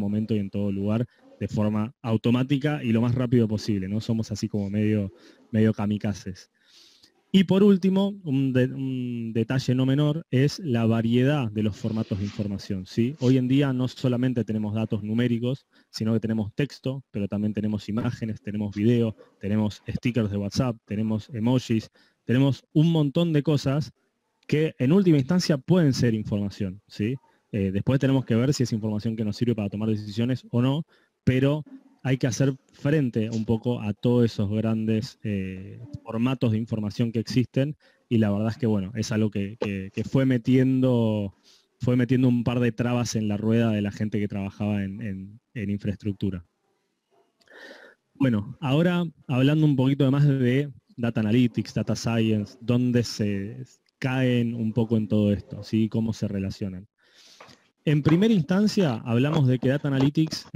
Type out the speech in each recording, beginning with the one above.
momento y en todo lugar de forma automática y lo más rápido posible, ¿no? Somos así como medio kamikazes. Y por último, un detalle no menor es la variedad de los formatos de información, ¿sí? Hoy en día no solamente tenemos datos numéricos, sino que tenemos texto, pero también tenemos imágenes, tenemos video, tenemos stickers de WhatsApp, tenemos emojis, tenemos un montón de cosas que en última instancia pueden ser información, ¿sí? Después tenemos que ver si es información que nos sirve para tomar decisiones o no, pero hay que hacer frente un poco a todos esos grandes formatos de información que existen, y la verdad es que, bueno, es algo que fue metiendo un par de trabas en la rueda de la gente que trabajaba en infraestructura. Bueno, ahora hablando un poquito más de Data Analytics, Data Science, dónde se caen un poco en todo esto, ¿sí? Cómo se relacionan. En primera instancia, hablamos de que Data Analytics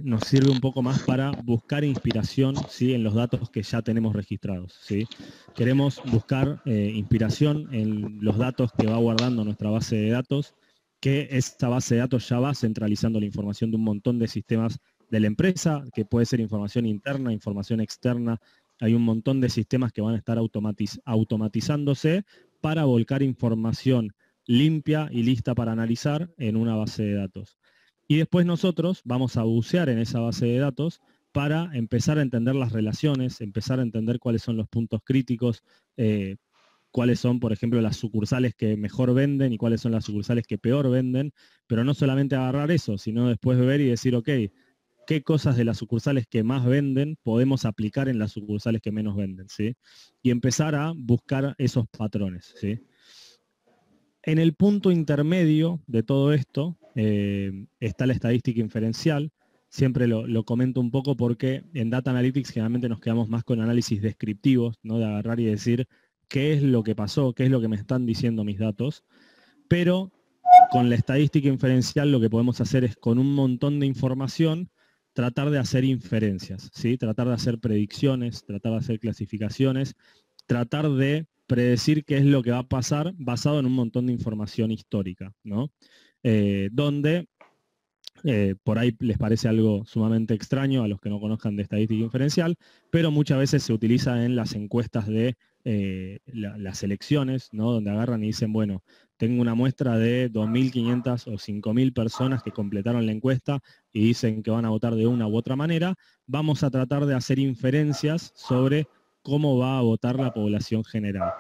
nos sirve un poco más para buscar inspiración, ¿sí? En los datos que ya tenemos registrados, ¿sí? Queremos buscar inspiración en los datos que va guardando nuestra base de datos, que esta base de datos ya va centralizando la información de un montón de sistemas de la empresa, que puede ser información interna, información externa. Hay un montón de sistemas que van a estar automatizándose para volcar información limpia y lista para analizar en una base de datos. Y después nosotros vamos a bucear en esa base de datos para empezar a entender las relaciones, empezar a entender cuáles son los puntos críticos, cuáles son, por ejemplo, las sucursales que mejor venden y cuáles son las sucursales que peor venden, pero no solamente agarrar eso, sino después ver y decir, ok, qué cosas de las sucursales que más venden podemos aplicar en las sucursales que menos venden, ¿sí? Y empezar a buscar esos patrones, ¿sí? En el punto intermedio de todo esto está la estadística inferencial. Siempre lo comento un poco porque en Data Analytics generalmente nos quedamos más con análisis descriptivos, ¿no? De agarrar y decir qué es lo que pasó, qué es lo que me están diciendo mis datos. Pero con la estadística inferencial lo que podemos hacer es, con un montón de información, tratar de hacer inferencias, ¿sí? Tratar de hacer predicciones, tratar de hacer clasificaciones, tratar de predecir qué es lo que va a pasar basado en un montón de información histórica, ¿no? Donde por ahí les parece algo sumamente extraño a los que no conozcan de estadística inferencial, pero muchas veces se utiliza en las encuestas de las elecciones, ¿no? Donde agarran y dicen, bueno, tengo una muestra de 2.500 o 5.000 personas que completaron la encuesta y dicen que van a votar de una u otra manera. Vamos a tratar de hacer inferencias sobre cómo va a votar la población general.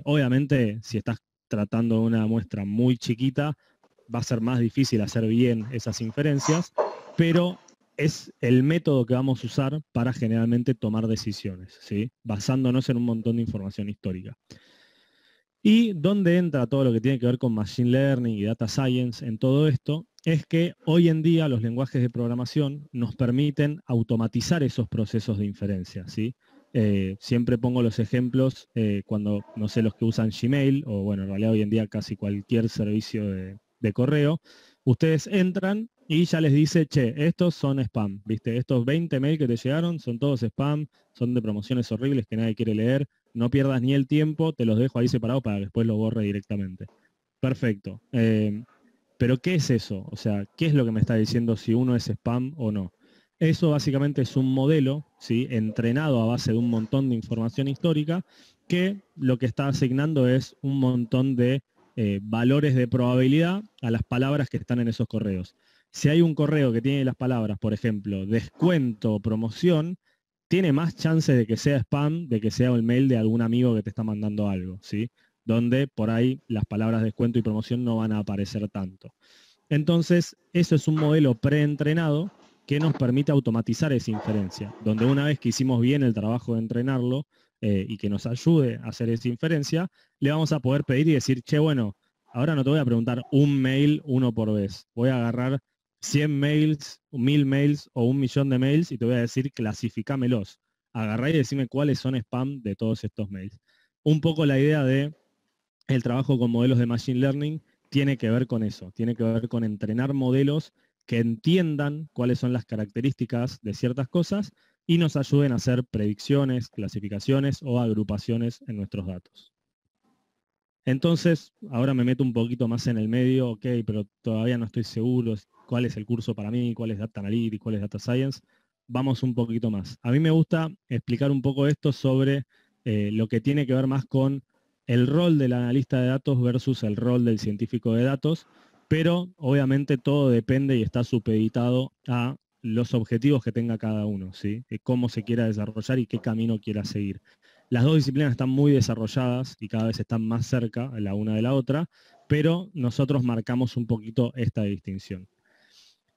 Obviamente, si estás tratando de una muestra muy chiquita, va a ser más difícil hacer bien esas inferencias, pero es el método que vamos a usar para generalmente tomar decisiones, ¿sí? Basándonos en un montón de información histórica. Y donde entra todo lo que tiene que ver con Machine Learning y Data Science en todo esto, es que hoy en día los lenguajes de programación nos permiten automatizar esos procesos de inferencia, ¿sí? Siempre pongo los ejemplos cuando, no sé, los que usan Gmail, o bueno, en realidad hoy en día casi cualquier servicio de correo, ustedes entran y ya les dice, che, estos son spam, ¿viste? Estos 20 mails que te llegaron son todos spam, son de promociones horribles que nadie quiere leer, no pierdas ni el tiempo, te los dejo ahí separados para que después los borre directamente. Perfecto. Pero ¿qué es eso? O sea, ¿qué es lo que me está diciendo si uno es spam o no? Eso básicamente es un modelo, ¿sí? Entrenado a base de un montón de información histórica, que lo que está asignando es un montón de valores de probabilidad a las palabras que están en esos correos. Si hay un correo que tiene las palabras, por ejemplo, descuento o promoción, tiene más chance de que sea spam, de que sea el mail de algún amigo que te está mandando algo, ¿sí? Donde por ahí las palabras descuento y promoción no van a aparecer tanto. Entonces, eso es un modelo preentrenado que nos permite automatizar esa inferencia, donde una vez que hicimos bien el trabajo de entrenarlo y que nos ayude a hacer esa inferencia, le vamos a poder pedir y decir, che, bueno, ahora no te voy a preguntar un mail uno por vez, voy a agarrar 100 mails, 1000 mails o 1.000.000 de mails y te voy a decir, clasifícamelos. Agarrá y decime cuáles son spam de todos estos mails. Un poco la idea de el trabajo con modelos de Machine Learning tiene que ver con eso, tiene que ver con entrenar modelos que entiendan cuáles son las características de ciertas cosas y nos ayuden a hacer predicciones, clasificaciones o agrupaciones en nuestros datos. Entonces, ahora me meto un poquito más en el medio, ok, pero todavía no estoy seguro cuál es el curso para mí, cuál es Data Analytics, cuál es Data Science, vamos un poquito más. A mí me gusta explicar un poco esto sobre lo que tiene que ver más con el rol del analista de datos versus el rol del científico de datos, pero obviamente todo depende y está supeditado a los objetivos que tenga cada uno, ¿sí? Cómo se quiera desarrollar y qué camino quiera seguir. Las dos disciplinas están muy desarrolladas y cada vez están más cerca la una de la otra, pero nosotros marcamos un poquito esta distinción.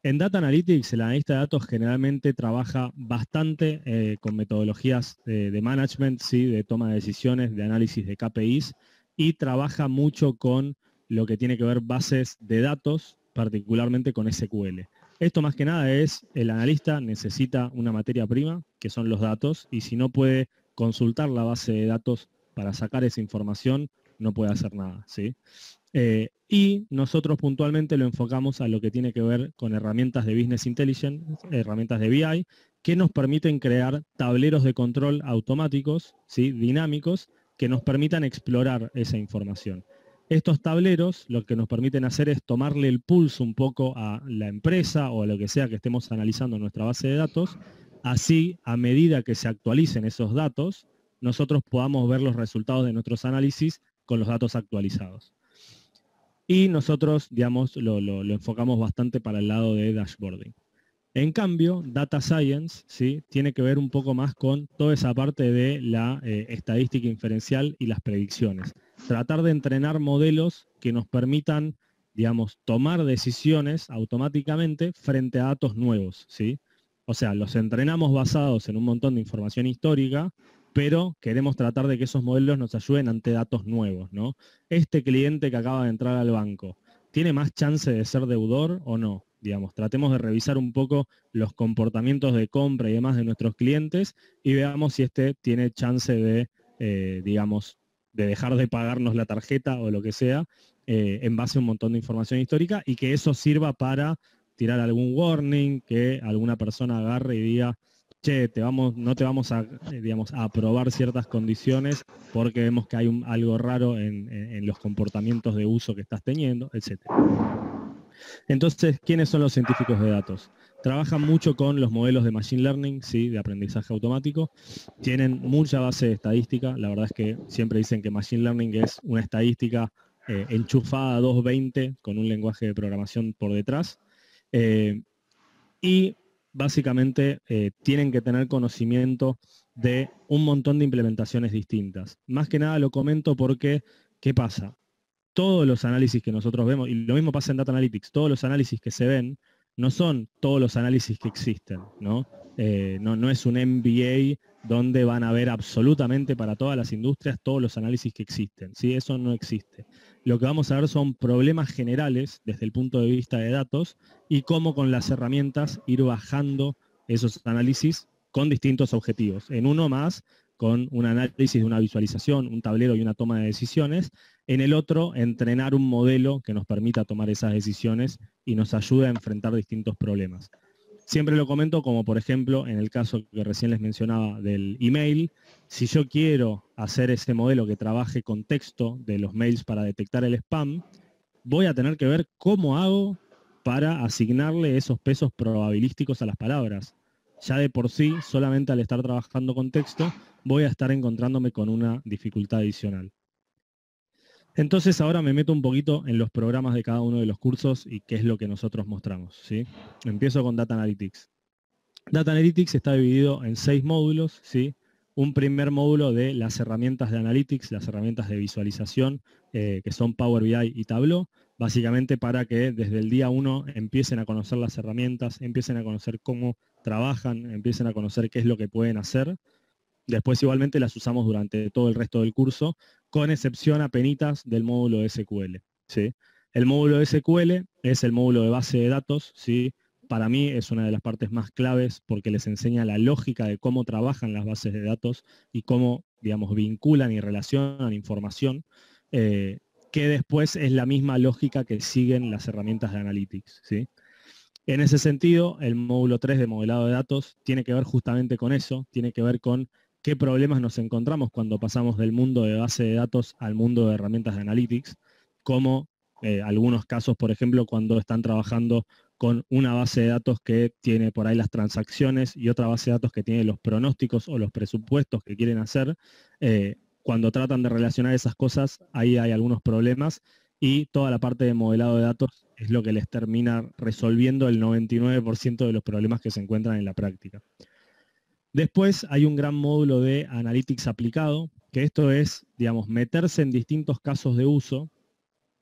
En Data Analytics, el analista de datos generalmente trabaja bastante con metodologías de management, ¿sí? De toma de decisiones, de análisis de KPIs, y trabaja mucho con lo que tiene que ver bases de datos, particularmente con SQL. Esto más que nada es, el analista necesita una materia prima, que son los datos, y si no puede consultar la base de datos para sacar esa información, no puede hacer nada, ¿sí? Y nosotros puntualmente lo enfocamos a lo que tiene que ver con herramientas de Business Intelligence, herramientas de BI, que nos permiten crear tableros de control automáticos, ¿sí? Dinámicos, que nos permitan explorar esa información. Estos tableros lo que nos permiten hacer es tomarle el pulso un poco a la empresa o a lo que sea que estemos analizando en nuestra base de datos, así a medida que se actualicen esos datos, nosotros podamos ver los resultados de nuestros análisis con los datos actualizados. Y nosotros, digamos, lo enfocamos bastante para el lado de dashboarding. En cambio, Data Science, ¿sí? Tiene que ver un poco más con toda esa parte de la estadística inferencial y las predicciones. Tratar de entrenar modelos que nos permitan, digamos, tomar decisiones automáticamente frente a datos nuevos, ¿sí? O sea, los entrenamos basados en un montón de información histórica, pero queremos tratar de que esos modelos nos ayuden ante datos nuevos, ¿no? Este cliente que acaba de entrar al banco, ¿tiene más chance de ser deudor o no? Digamos, tratemos de revisar un poco los comportamientos de compra y demás de nuestros clientes y veamos si este tiene chance de, digamos, de dejar de pagarnos la tarjeta o lo que sea, en base a un montón de información histórica, y que eso sirva para tirar algún warning, que alguna persona agarre y diga, che, no te vamos a, digamos, a aprobar ciertas condiciones porque vemos que hay algo raro en los comportamientos de uso que estás teniendo, etc. Entonces, ¿quiénes son los científicos de datos? Trabajan mucho con los modelos de Machine Learning, ¿sí? De aprendizaje automático. Tienen mucha base de estadística. La verdad es que siempre dicen que Machine Learning es una estadística enchufada a 220 con un lenguaje de programación por detrás. Y básicamente tienen que tener conocimiento de un montón de implementaciones distintas. Más que nada lo comento porque, ¿qué pasa? Todos los análisis que nosotros vemos, y lo mismo pasa en Data Analytics, todos los análisis que se ven no son todos los análisis que existen, ¿no? No es un MBA donde van a ver absolutamente para todas las industrias todos los análisis que existen, ¿sí? Eso no existe. Lo que vamos a ver son problemas generales desde el punto de vista de datos y cómo con las herramientas ir bajando esos análisis con distintos objetivos. En uno más, con un análisis de una visualización, un tablero y una toma de decisiones. En el otro, entrenar un modelo que nos permita tomar esas decisiones y nos ayude a enfrentar distintos problemas. Siempre lo comento como, por ejemplo, en el caso que recién les mencionaba del email, si yo quiero hacer ese modelo que trabaje con texto de los mails para detectar el spam, voy a tener que ver cómo hago para asignarle esos pesos probabilísticos a las palabras. Ya de por sí, solamente al estar trabajando con texto, voy a estar encontrándome con una dificultad adicional. Entonces ahora me meto un poquito en los programas de cada uno de los cursos y qué es lo que nosotros mostramos, ¿sí? Empiezo con Data Analytics. Data Analytics está dividido en 6 módulos, ¿sí? Un primer módulo de las herramientas de Analytics, las herramientas de visualización, que son Power BI y Tableau, básicamente para que desde el día 1 empiecen a conocer las herramientas, empiecen a conocer cómo trabajan, empiecen a conocer qué es lo que pueden hacer. Después igualmente las usamos durante todo el resto del curso, con excepción apenitas del módulo de SQL, ¿sí? El módulo de SQL es el módulo de base de datos, ¿sí? Para mí es una de las partes más claves porque les enseña la lógica de cómo trabajan las bases de datos y cómo, digamos, vinculan y relacionan información, que después es la misma lógica que siguen las herramientas de Analytics, ¿sí? En ese sentido, el módulo 3 de modelado de datos tiene que ver justamente con eso, tiene que ver con qué problemas nos encontramos cuando pasamos del mundo de base de datos al mundo de herramientas de Analytics, como algunos casos, por ejemplo, cuando están trabajando con una base de datos que tiene por ahí las transacciones y otra base de datos que tiene los pronósticos o los presupuestos que quieren hacer. Cuando tratan de relacionar esas cosas, ahí hay algunos problemas y toda la parte de modelado de datos es lo que les termina resolviendo el 99% de los problemas que se encuentran en la práctica. Después hay un gran módulo de Analytics aplicado, que esto es, digamos, meterse en distintos casos de uso,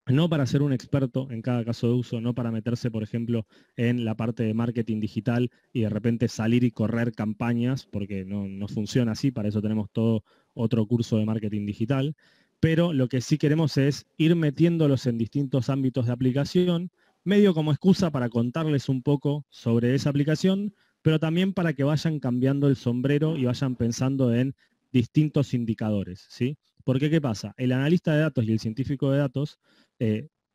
no para ser un experto en cada caso de uso, no para meterse, por ejemplo, en la parte de marketing digital y de repente salir y correr campañas, porque no funciona así, para eso tenemos todo otro curso de marketing digital, pero lo que sí queremos es ir metiéndolos en distintos ámbitos de aplicación, medio como excusa para contarles un poco sobre esa aplicación, pero también para que vayan cambiando el sombrero y vayan pensando en distintos indicadores, ¿sí? Porque, ¿qué pasa? El analista de datos y el científico de datos,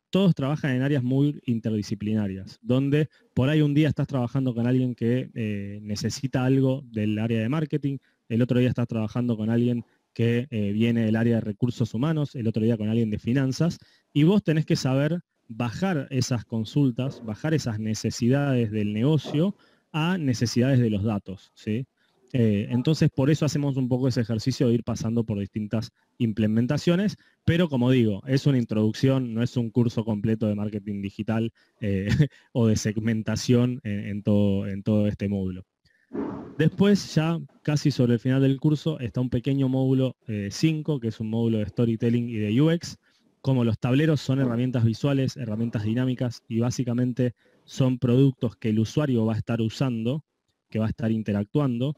todos trabajan en áreas muy interdisciplinarias, donde por ahí un día estás trabajando con alguien que necesita algo del área de marketing, el otro día estás trabajando con alguien que viene del área de recursos humanos, el otro día con alguien de finanzas, y vos tenés que saber bajar esas consultas, bajar esas necesidades del negocio a necesidades de los datos, ¿sí? Entonces, por eso hacemos un poco ese ejercicio de ir pasando por distintas implementaciones, pero como digo, es una introducción, no es un curso completo de marketing digital o de segmentación en todo este módulo. Después, ya casi sobre el final del curso, está un pequeño módulo 5, que es un módulo de storytelling y de UX. Como los tableros son herramientas visuales, herramientas dinámicas, y básicamente son productos que el usuario va a estar usando, que va a estar interactuando,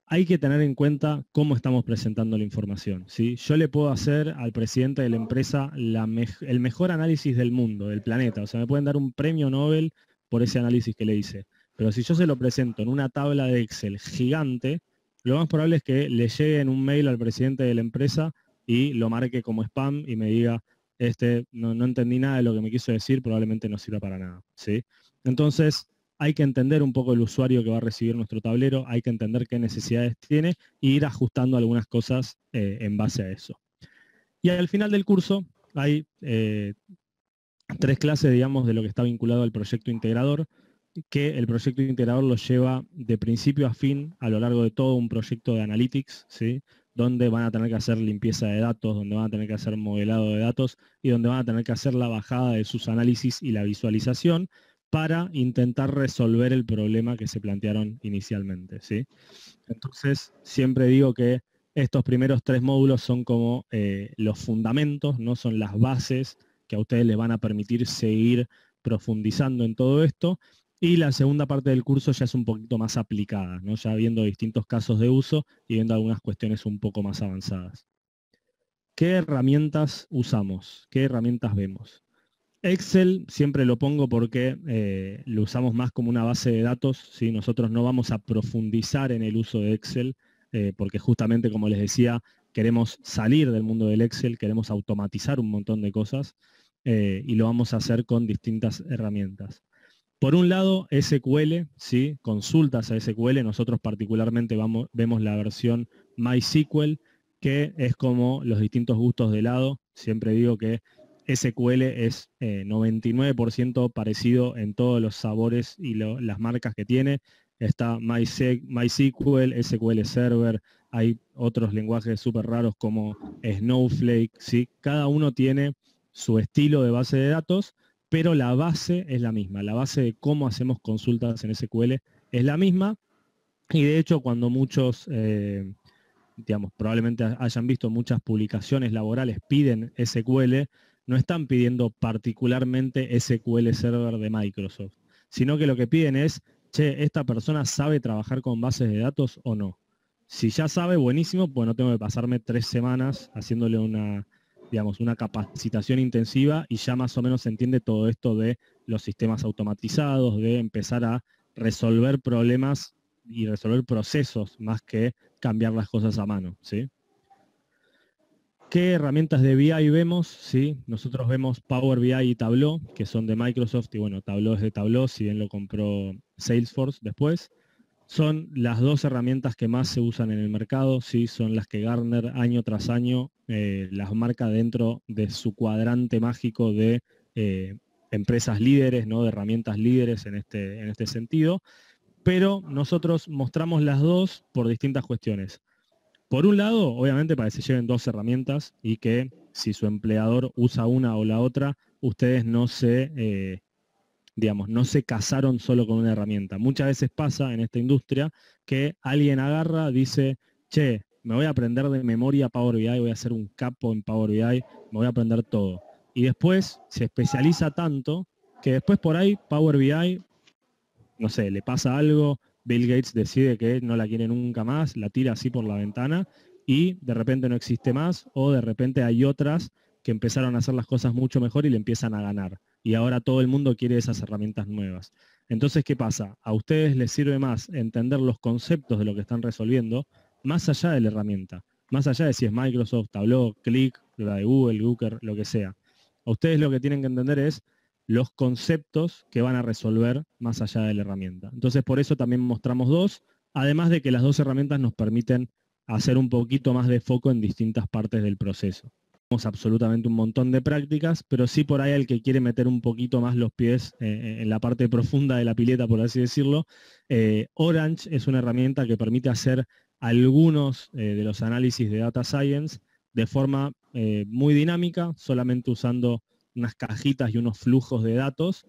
hay que tener en cuenta cómo estamos presentando la información, ¿sí? Yo le puedo hacer al presidente de la empresa el mejor análisis del mundo, del planeta. O sea, me pueden dar un premio Nobel por ese análisis que le hice. Pero si yo se lo presento en una tabla de Excel gigante, lo más probable es que le llegue en un mail al presidente de la empresa y lo marque como spam y me diga, no entendí nada de lo que me quiso decir, probablemente no sirva para nada, ¿sí? Entonces, hay que entender un poco el usuario que va a recibir nuestro tablero, hay que entender qué necesidades tiene e ir ajustando algunas cosas en base a eso. Y al final del curso hay 3 clases, digamos, de lo que está vinculado al proyecto integrador, que el proyecto integrador lo lleva de principio a fin a lo largo de todo un proyecto de analytics, ¿sí? Donde van a tener que hacer limpieza de datos, donde van a tener que hacer modelado de datos y donde van a tener que hacer la bajada de sus análisis y la visualización para intentar resolver el problema que se plantearon inicialmente, ¿sí? Entonces, siempre digo que estos primeros 3 módulos son como los fundamentos, ¿no? Son las bases que a ustedes les van a permitir seguir profundizando en todo esto. Y la segunda parte del curso ya es un poquito más aplicada, ¿no? Ya viendo distintos casos de uso y viendo algunas cuestiones un poco más avanzadas. ¿Qué herramientas usamos? ¿Qué herramientas vemos? Excel siempre lo pongo porque lo usamos más como una base de datos, ¿sí? Nosotros no vamos a profundizar en el uso de Excel porque justamente, como les decía, queremos salir del mundo del Excel, queremos automatizar un montón de cosas y lo vamos a hacer con distintas herramientas. Por un lado, SQL, ¿sí? Consultas a SQL, nosotros particularmente vemos la versión MySQL, que es como los distintos gustos de lado. Siempre digo que SQL es 99% parecido en todos los sabores y las marcas que tiene. Está MySQL, SQL Server, hay otros lenguajes súper raros como Snowflake, ¿sí? Cada uno tiene su estilo de base de datos, pero la base es la misma. La base de cómo hacemos consultas en SQL es la misma. Y de hecho, cuando muchos, digamos, probablemente hayan visto muchas publicaciones laborales piden SQL, no están pidiendo particularmente SQL Server de Microsoft, sino que lo que piden es, che, ¿esta persona sabe trabajar con bases de datos o no? Si ya sabe, buenísimo, pues no tengo que pasarme 3 semanas haciéndole una capacitación intensiva y ya más o menos se entiende todo esto de los sistemas automatizados, de empezar a resolver problemas y resolver procesos más que cambiar las cosas a mano, ¿sí? ¿Qué herramientas de BI vemos? ¿Sí? Nosotros vemos Power BI y Tableau, que son de Microsoft, y bueno, Tableau es de Tableau, si bien lo compró Salesforce después. Son las 2 herramientas que más se usan en el mercado, ¿sí? Son las que Gartner año tras año las marca dentro de su cuadrante mágico de empresas líderes, ¿no? De herramientas líderes en este sentido, pero nosotros mostramos las dos por distintas cuestiones. Por un lado, obviamente, para que se lleven dos herramientas y que si su empleador usa una o la otra, ustedes no se, digamos, no se casaron solo con una herramienta. Muchas veces pasa en esta industria que alguien agarra, dice, che, me voy a aprender de memoria Power BI, voy a ser un capo en Power BI, me voy a aprender todo. Y después se especializa tanto que después por ahí Power BI, no sé, le pasa algo, Bill Gates decide que no la quiere nunca más, la tira así por la ventana y de repente no existe más, o de repente hay otras que empezaron a hacer las cosas mucho mejor y le empiezan a ganar. Y ahora todo el mundo quiere esas herramientas nuevas. Entonces, ¿qué pasa? A ustedes les sirve más entender los conceptos de lo que están resolviendo, más allá de la herramienta, más allá de si es Microsoft, Tableau, Qlik, la de Google, Looker, lo que sea. A ustedes lo que tienen que entender es los conceptos que van a resolver más allá de la herramienta. Entonces, por eso también mostramos dos, además de que las dos herramientas nos permiten hacer un poquito más de foco en distintas partes del proceso. Tenemos absolutamente un montón de prácticas, pero sí por ahí el que quiere meter un poquito más los pies en la parte profunda de la pileta, por así decirlo, Orange es una herramienta que permite hacer algunos de los análisis de Data Science de forma muy dinámica, solamente usando unas cajitas y unos flujos de datos,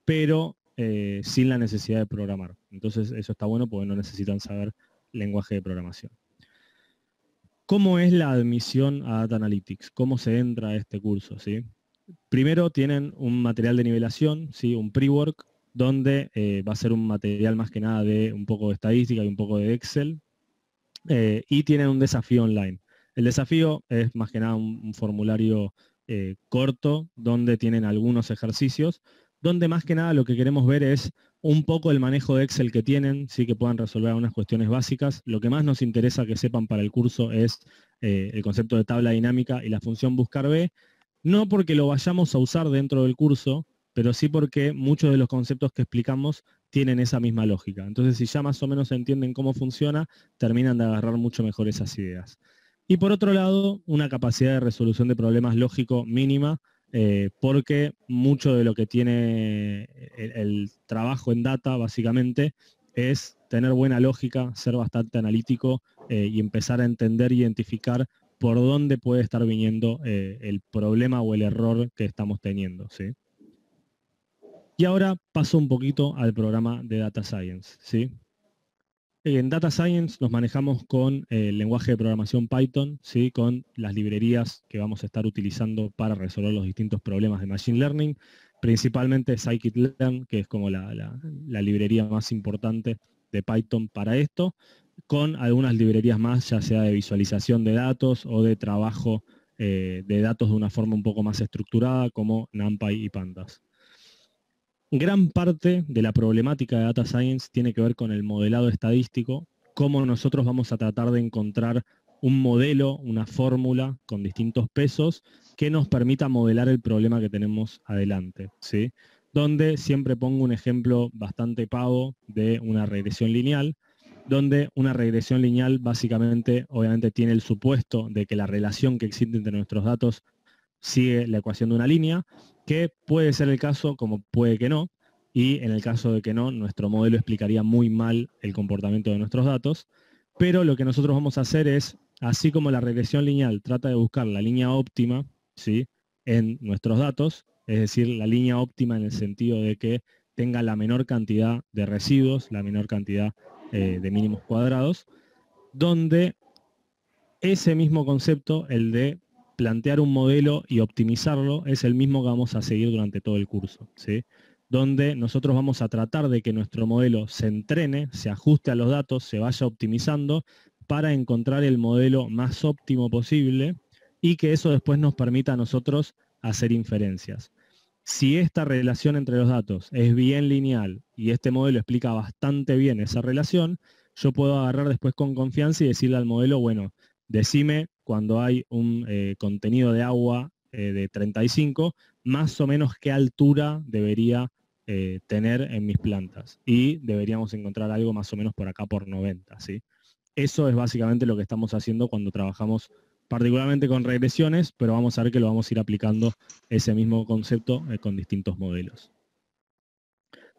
pero sin la necesidad de programar. Entonces eso está bueno porque no necesitan saber lenguaje de programación. ¿Cómo es la admisión a Data Analytics? ¿Cómo se entra a este curso? ¿Sí? Primero tienen un material de nivelación, ¿sí? Un pre-work, donde va a ser un material más que nada de un poco de estadística y un poco de Excel, y tienen un desafío online. El desafío es más que nada un formulario corto, donde tienen algunos ejercicios, donde más que nada lo que queremos ver es un poco el manejo de Excel que tienen, sí que puedan resolver algunas cuestiones básicas. Lo que más nos interesa que sepan para el curso es el concepto de tabla dinámica y la función buscar B, no porque lo vayamos a usar dentro del curso, pero sí porque muchos de los conceptos que explicamos tienen esa misma lógica. Entonces, si ya más o menos entienden cómo funciona, terminan de agarrar mucho mejor esas ideas. Y por otro lado, una capacidad de resolución de problemas lógico mínima, porque mucho de lo que tiene el trabajo en data, básicamente, es tener buena lógica, ser bastante analítico y empezar a entender e identificar por dónde puede estar viniendo el problema o el error que estamos teniendo, ¿sí? Y ahora paso un poquito al programa de Data Science, ¿sí? En Data Science nos manejamos con el lenguaje de programación Python, ¿sí? Con las librerías que vamos a estar utilizando para resolver los distintos problemas de Machine Learning, principalmente Scikit-learn, que es como la librería más importante de Python para esto, con algunas librerías más, ya sea de visualización de datos o de trabajo de datos de una forma un poco más estructurada, como NumPy y Pandas. Gran parte de la problemática de Data Science tiene que ver con el modelado estadístico, cómo nosotros vamos a tratar de encontrar un modelo, una fórmula con distintos pesos que nos permita modelar el problema que tenemos adelante, ¿sí? Donde siempre pongo un ejemplo bastante pavo de una regresión lineal, donde una regresión lineal básicamente, obviamente, tiene el supuesto de que la relación que existe entre nuestros datos sigue la ecuación de una línea, que puede ser el caso como puede que no, y en el caso de que no, nuestro modelo explicaría muy mal el comportamiento de nuestros datos, pero lo que nosotros vamos a hacer es, así como la regresión lineal trata de buscar la línea óptima, ¿sí? En nuestros datos, es decir, la línea óptima en el sentido de que tenga la menor cantidad de residuos, la menor cantidad de mínimos cuadrados, donde ese mismo concepto, el de plantear un modelo y optimizarlo, es el mismo que vamos a seguir durante todo el curso, ¿sí? Donde nosotros vamos a tratar de que nuestro modelo se entrene, se ajuste a los datos, se vaya optimizando para encontrar el modelo más óptimo posible y que eso después nos permita a nosotros hacer inferencias. Si esta relación entre los datos es bien lineal y este modelo explica bastante bien esa relación, yo puedo agarrar después con confianza y decirle al modelo, bueno, decime cuando hay un contenido de agua de 35, más o menos qué altura debería tener en mis plantas. Y deberíamos encontrar algo más o menos por acá por 90, ¿sí? Eso es básicamente lo que estamos haciendo cuando trabajamos particularmente con regresiones, pero vamos a ver que lo vamos a ir aplicando ese mismo concepto con distintos modelos.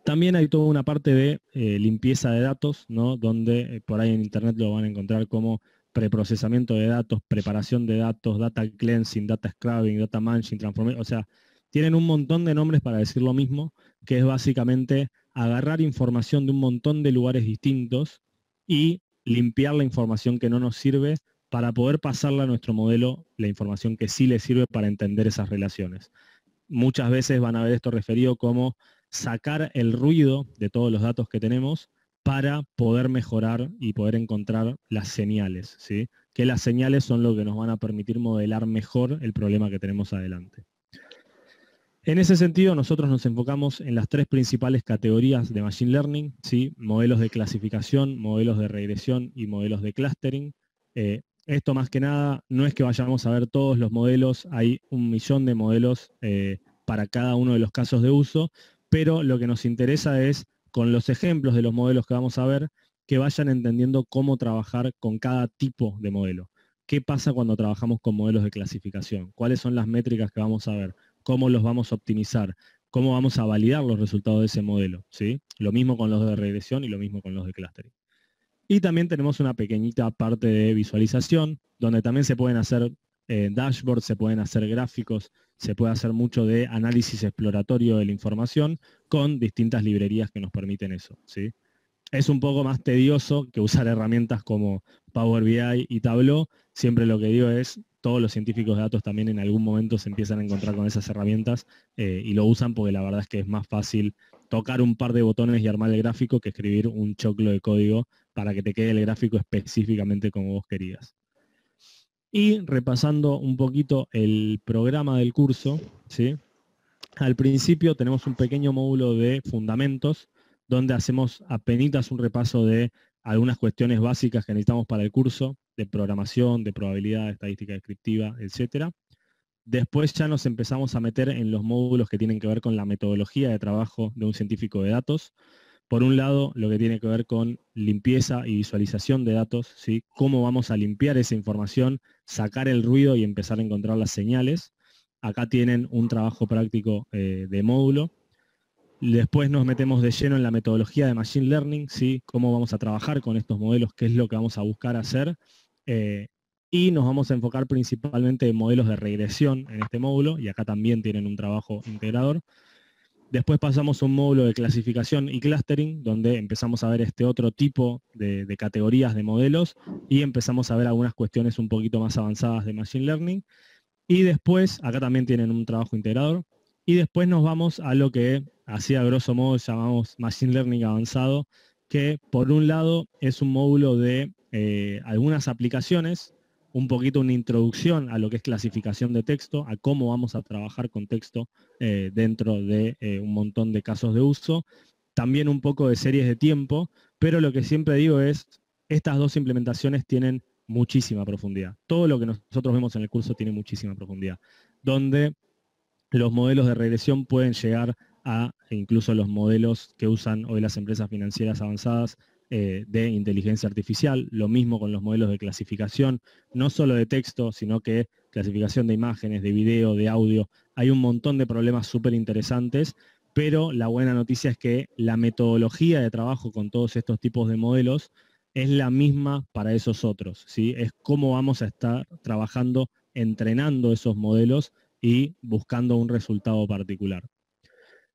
También hay toda una parte de limpieza de datos, ¿no? Donde por ahí en internet lo van a encontrar como preprocesamiento de datos, preparación de datos, data cleansing, data scrubbing, data manging, transformation, o sea, tienen un montón de nombres para decir lo mismo, que es básicamente agarrar información de un montón de lugares distintos y limpiar la información que no nos sirve para poder pasarle a nuestro modelo la información que sí le sirve para entender esas relaciones. Muchas veces van a ver esto referido como sacar el ruido de todos los datos que tenemos para poder mejorar y poder encontrar las señales, ¿sí? Que las señales son lo que nos van a permitir modelar mejor el problema que tenemos adelante. En ese sentido, nosotros nos enfocamos en las tres principales categorías de Machine Learning, ¿sí? Modelos de clasificación, modelos de regresión y modelos de clustering. Esto más que nada no es que vayamos a ver todos los modelos, hay 1.000.000 de modelos para cada uno de los casos de uso, pero lo que nos interesa es, con los ejemplos de los modelos que vamos a ver, que vayan entendiendo cómo trabajar con cada tipo de modelo. ¿Qué pasa cuando trabajamos con modelos de clasificación? ¿Cuáles son las métricas que vamos a ver? ¿Cómo los vamos a optimizar? ¿Cómo vamos a validar los resultados de ese modelo? ¿Sí? Lo mismo con los de regresión y lo mismo con los de clustering. Y también tenemos una pequeñita parte de visualización, donde también se pueden hacer dashboards, se pueden hacer gráficos, se puede hacer mucho de análisis exploratorio de la información con distintas librerías que nos permiten eso, ¿sí? Es un poco más tedioso que usar herramientas como Power BI y Tableau. Siempre lo que digo es, todos los científicos de datos también en algún momento se empiezan a encontrar con esas herramientas y lo usan porque la verdad es que es más fácil tocar un par de botones y armar el gráfico que escribir un choclo de código para que te quede el gráfico específicamente como vos querías. Y repasando un poquito el programa del curso, ¿sí? Al principio tenemos un pequeño módulo de fundamentos, donde hacemos apenas un repaso de algunas cuestiones básicas que necesitamos para el curso, de programación, de probabilidad, estadística descriptiva, etc. Después ya nos empezamos a meter en los módulos que tienen que ver con la metodología de trabajo de un científico de datos. Por un lado, lo que tiene que ver con limpieza y visualización de datos, ¿sí? Cómo vamos a limpiar esa información, sacar el ruido y empezar a encontrar las señales. Acá tienen un trabajo práctico de módulo. Después nos metemos de lleno en la metodología de Machine Learning, ¿sí? Cómo vamos a trabajar con estos modelos, qué es lo que vamos a buscar hacer. Y nos vamos a enfocar principalmente en modelos de regresión en este módulo, y acá también tienen un trabajo integrador. Después pasamos a un módulo de clasificación y clustering, donde empezamos a ver este otro tipo de categorías de modelos y empezamos a ver algunas cuestiones un poquito más avanzadas de Machine Learning. Y después, acá también tienen un trabajo integrador. Y después nos vamos a lo que así a grosso modo llamamos Machine Learning avanzado, que por un lado es un módulo de algunas aplicaciones, un poquito una introducción a lo que es clasificación de texto, a cómo vamos a trabajar con texto dentro de un montón de casos de uso, también un poco de series de tiempo, pero lo que siempre digo es, estas dos implementaciones tienen muchísima profundidad. Todo lo que nosotros vemos en el curso tiene muchísima profundidad, donde los modelos de regresión pueden llegar a incluso los modelos que usan hoy las empresas financieras avanzadas de inteligencia artificial, lo mismo con los modelos de clasificación, no solo de texto, sino que clasificación de imágenes, de video, de audio. Hay un montón de problemas súper interesantes, pero la buena noticia es que la metodología de trabajo con todos estos tipos de modelos es la misma para esos otros, ¿sí? Es cómo vamos a estar trabajando, entrenando esos modelos y buscando un resultado particular.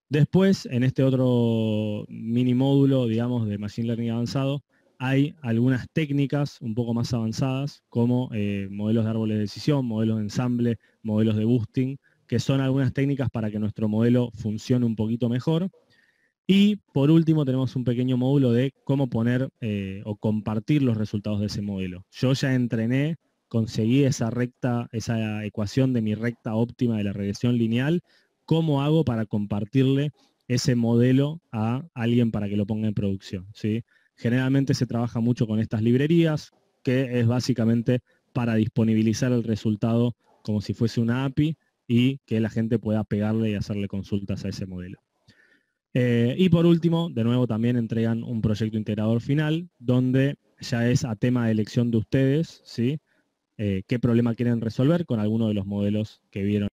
Después, en este otro mini módulo, digamos, de Machine Learning avanzado, hay algunas técnicas un poco más avanzadas, como modelos de árboles de decisión, modelos de ensamble, modelos de boosting, que son algunas técnicas para que nuestro modelo funcione un poquito mejor. Y por último tenemos un pequeño módulo de cómo poner o compartir los resultados de ese modelo. Yo ya entrené, conseguí esa ecuación de mi recta óptima de la regresión lineal. ¿Cómo hago para compartirle ese modelo a alguien para que lo ponga en producción? ¿Sí? Generalmente se trabaja mucho con estas librerías, que es básicamente para disponibilizar el resultado como si fuese una API y que la gente pueda pegarle y hacerle consultas a ese modelo. Y por último, de nuevo también entregan un proyecto integrador final, donde ya es a tema de elección de ustedes, ¿sí? qué problema quieren resolver con alguno de los modelos que vieron